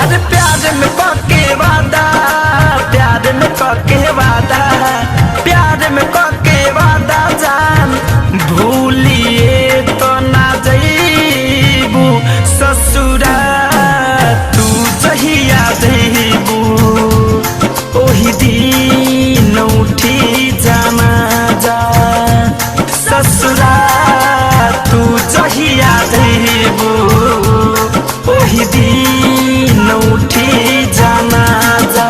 अरे प्यार में पके वादा, प्यार में पके वादा, प्यार में पके वादा जान भूलिए तो ना जइबू ससुरा तू जहिया जइबू ओही दिन उठी जाना जा ससुरा तू जहिया जइबू ओही दिन उठी जाना जा।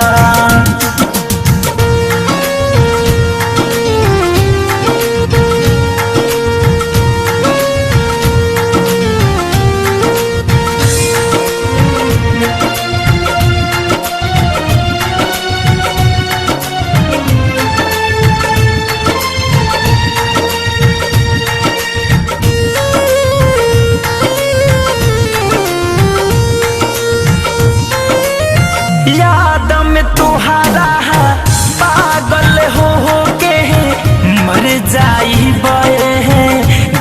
याद में तुहारा पागल हो के मर जाई बे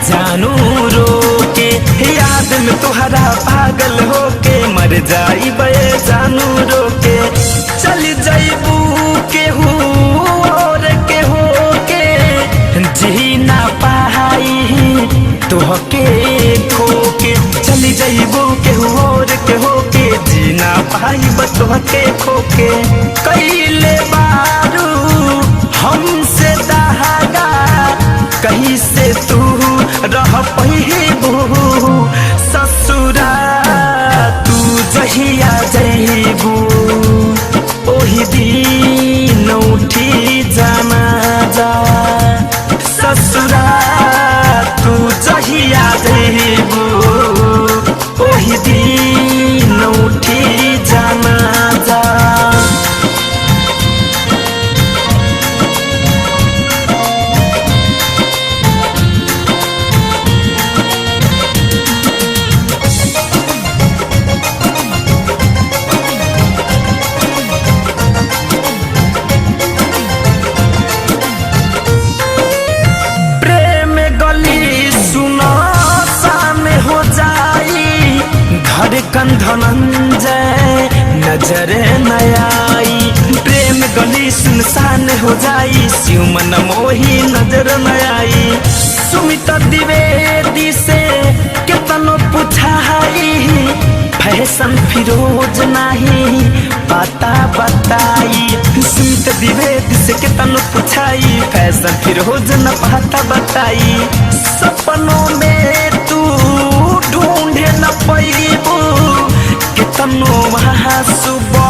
जानू रो के, याद में तुहारा पागल हो के मर जाई बे जानू रो के, चल जाइबू केहू और के हो के जी ना पाई तोहके खो के, चली जाइबू केहू और के हो के जी ना पाई बतोहके खो के, कैले बारू हमसे दहागा कहीं से तू रह पहिबू ससुरा तू जहिया जइबू ओही दिन उठी जाना जा ससुरा तू जहिया जइबू ओही दिन उठी जाना जा। धड़कन धनंजय नजर न आई, प्रेम गली सुनसान हो जाई शिव मन मोही नजर न आई, सुमित द्विवेदी से कितनो पुछाई फैशन फिरोज नहीं पता बताई, सुमित द्विवेदी से कितनो पुछाई फैशन फिरोज न पता बताई, सपनों में तू ढूंढे न पैबू कितनो वहाँ सुबह